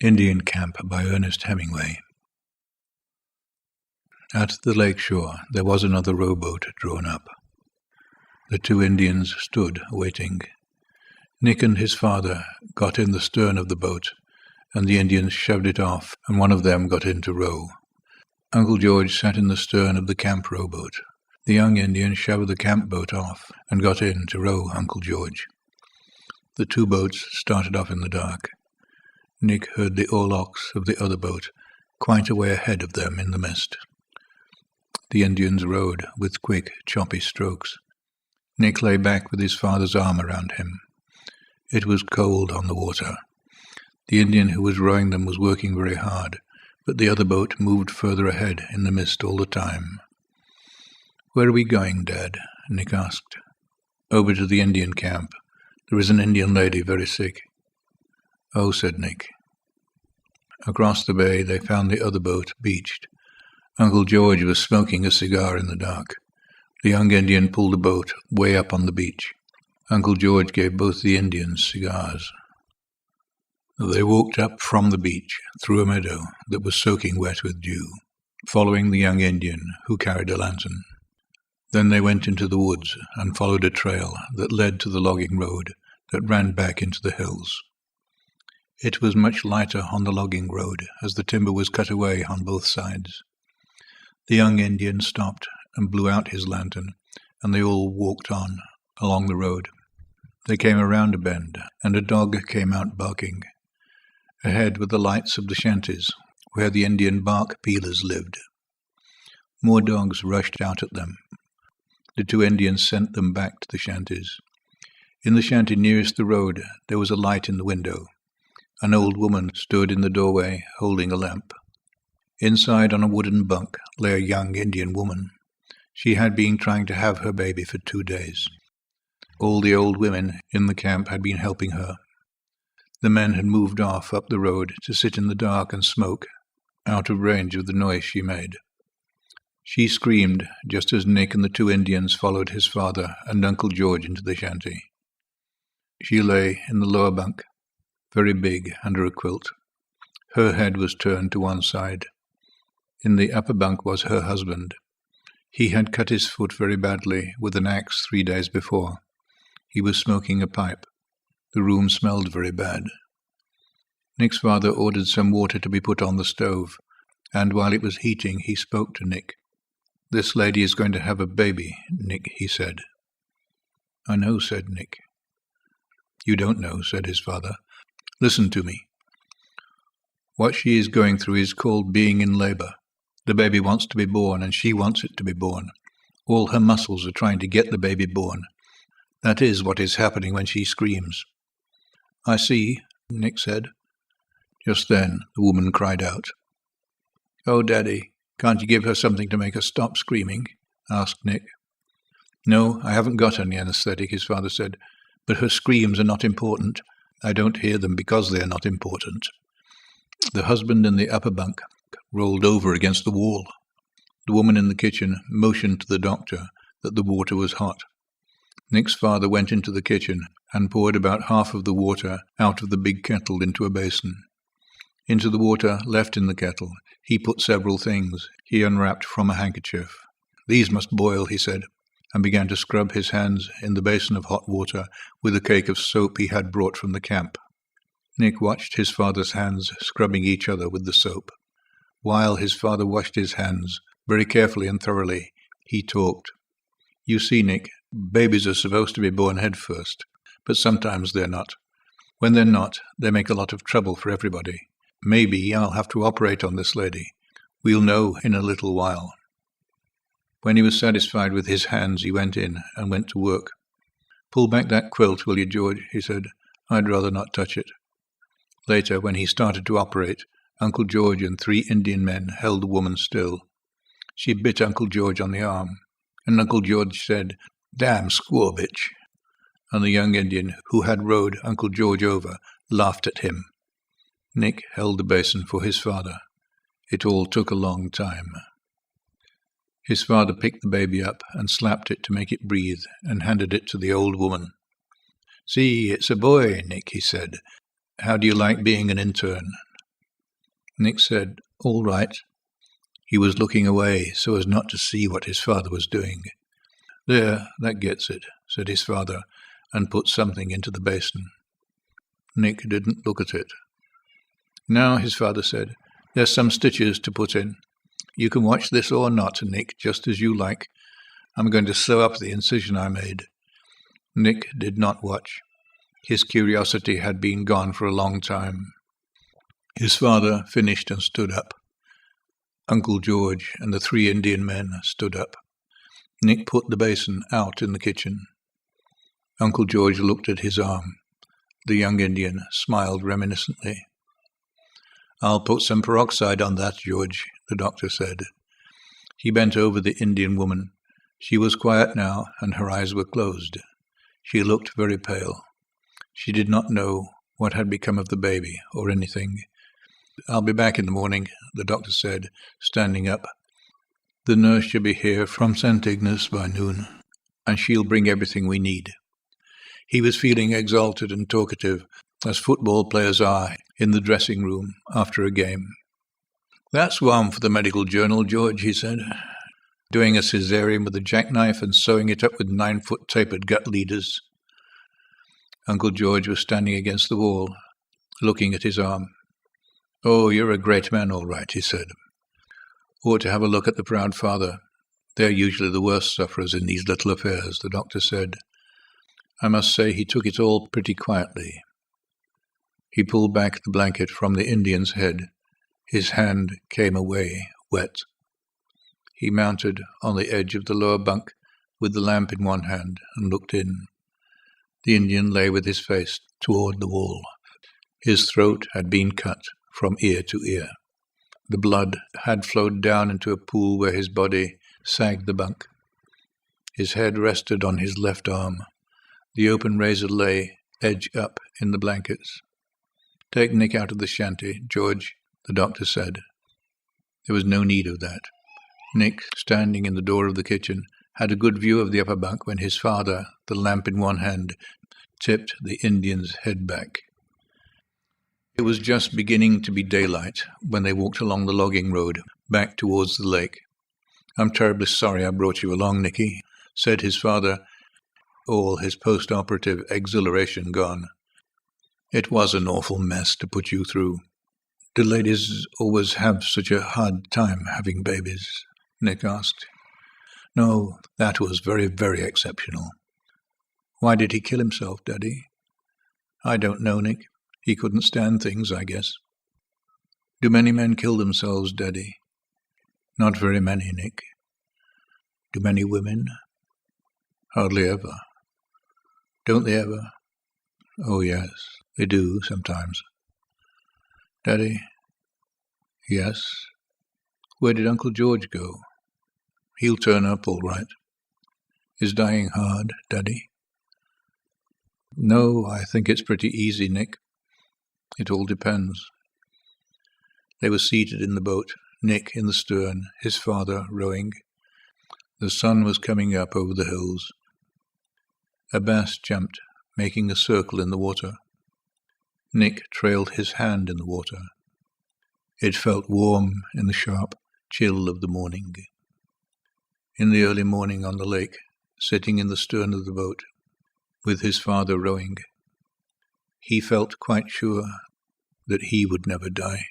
Indian Camp by Ernest Hemingway. At the lake shore there was another rowboat drawn up. The two Indians stood waiting. Nick and his father got in the stern of the boat, and the Indians shoved it off, and one of them got in to row. Uncle George sat in the stern of the camp rowboat. The young Indian shoved the camp boat off and got in to row Uncle George. The two boats started off in the dark. Nick heard the oarlocks of the other boat quite a way ahead of them in the mist. The Indians rowed with quick, choppy strokes. Nick lay back with his father's arm around him. It was cold on the water. The Indian who was rowing them was working very hard, but the other boat moved further ahead in the mist all the time. "Where are we going, Dad?" Nick asked. "Over to the Indian camp. There is an Indian lady very sick." "Oh," said Nick. Across the bay they found the other boat beached. Uncle George was smoking a cigar in the dark. The young Indian pulled the boat way up on the beach. Uncle George gave both the Indians cigars. They walked up from the beach through a meadow that was soaking wet with dew, following the young Indian who carried a lantern. Then they went into the woods and followed a trail that led to the logging road that ran back into the hills. It was much lighter on the logging road, as the timber was cut away on both sides. The young Indian stopped and blew out his lantern, and they all walked on along the road. They came around a bend, and a dog came out barking. Ahead were the lights of the shanties, where the Indian bark peelers lived. More dogs rushed out at them. The two Indians sent them back to the shanties. In the shanty nearest the road there was a light in the window. An old woman stood in the doorway holding a lamp. Inside on a wooden bunk lay a young Indian woman. She had been trying to have her baby for 2 days. All the old women in the camp had been helping her. The men had moved off up the road to sit in the dark and smoke, out of range of the noise she made. She screamed just as Nick and the two Indians followed his father and Uncle George into the shanty. She lay in the lower bunk, very big under a quilt. Her head was turned to one side. In the upper bunk was her husband. He had cut his foot very badly with an axe 3 days before. He was smoking a pipe. The room smelled very bad. Nick's father ordered some water to be put on the stove, and while it was heating he spoke to Nick. "This lady is going to have a baby, Nick," he said. "I know," said Nick. "You don't know," said his father. "Listen to me. What she is going through is called being in labor. The baby wants to be born, and she wants it to be born. All her muscles are trying to get the baby born. That is what is happening when she screams." "I see," Nick said. Just then the woman cried out. "Oh, Daddy, can't you give her something to make her stop screaming?" asked Nick. "No, I haven't got any anesthetic," his father said, "but her screams are not important. I don't hear them because they are not important." The husband in the upper bunk rolled over against the wall. The woman in the kitchen motioned to the doctor that the water was hot. Nick's father went into the kitchen and poured about half of the water out of the big kettle into a basin. Into the water left in the kettle he put several things he unwrapped from a handkerchief. "These must boil," he said, and began to scrub his hands in the basin of hot water with a cake of soap he had brought from the camp. Nick watched his father's hands scrubbing each other with the soap. While his father washed his hands very carefully and thoroughly, he talked. "You see, Nick, babies are supposed to be born head first, but sometimes they're not. When they're not, they make a lot of trouble for everybody. Maybe I'll have to operate on this lady. We'll know in a little while." When he was satisfied with his hands, he went in and went to work. "Pull back that quilt, will you, George?" he said. "I'd rather not touch it." Later, when he started to operate, Uncle George and 3 Indian men held the woman still. She bit Uncle George on the arm, and Uncle George said, "Damn squaw bitch," and the young Indian who had rowed Uncle George over laughed at him. Nick held the basin for his father. It all took a long time. His father picked the baby up and slapped it to make it breathe and handed it to the old woman. "See, it's a boy, Nick," he said. "How do you like being an intern?" Nick said, "All right." He was looking away so as not to see what his father was doing. "There, that gets it," said his father, and put something into the basin. Nick didn't look at it. "Now," his father said, "there's some stitches to put in. You can watch this or not, Nick, just as you like. I'm going to sew up the incision I made." Nick did not watch. His curiosity had been gone for a long time. His father finished and stood up. Uncle George and the 3 Indian men stood up. Nick put the basin out in the kitchen. Uncle George looked at his arm. The young Indian smiled reminiscently. "I'll put some peroxide on that, George," the doctor said. He bent over the Indian woman. She was quiet now, and her eyes were closed. She looked very pale. She did not know what had become of the baby or anything. "I'll be back in the morning," the doctor said, standing up. "The nurse should be here from St. Ignace by noon, and she'll bring everything we need." He was feeling exalted and talkative, as football players are in the dressing room after a game. "That's one for the medical journal, George," he said. "Doing a caesarean with a jackknife and sewing it up with 9-foot tapered gut leaders." Uncle George was standing against the wall, looking at his arm. "Oh, you're a great man, all right," he said. "Ought to have a look at the proud father. They're usually the worst sufferers in these little affairs," the doctor said. "I must say he took it all pretty quietly." He pulled back the blanket from the Indian's head. His hand came away, wet. He mounted on the edge of the lower bunk with the lamp in one hand and looked in. The Indian lay with his face toward the wall. His throat had been cut from ear to ear. The blood had flowed down into a pool where his body sagged the bunk. His head rested on his left arm. The open razor lay, edge up, in the blankets. "Take Nick out of the shanty, George," the doctor said. There was no need of that. Nick, standing in the door of the kitchen, had a good view of the upper bunk when his father, the lamp in one hand, tipped the Indian's head back. It was just beginning to be daylight when they walked along the logging road back towards the lake. "I'm terribly sorry I brought you along, Nicky," said his father, all his post-operative exhilaration gone. "It was an awful mess to put you through." "Do ladies always have such a hard time having babies?" Nick asked. "No, that was very, very exceptional." "Why did he kill himself, Daddy?" "I don't know, Nick. He couldn't stand things, I guess." "Do many men kill themselves, Daddy?" "Not very many, Nick." "Do many women?" "Hardly ever." "Don't they ever?" "Oh, yes, they do sometimes." "Daddy?" "Yes?" "Where did Uncle George go?" "He'll turn up all right." "Is dying hard, Daddy?" "No, I think it's pretty easy, Nick. It all depends." They were seated in the boat, Nick in the stern, his father rowing. The sun was coming up over the hills. A bass jumped, making a circle in the water. Nick trailed his hand in the water. It felt warm in the sharp chill of the morning. In the early morning on the lake, sitting in the stern of the boat, with his father rowing, he felt quite sure that he would never die.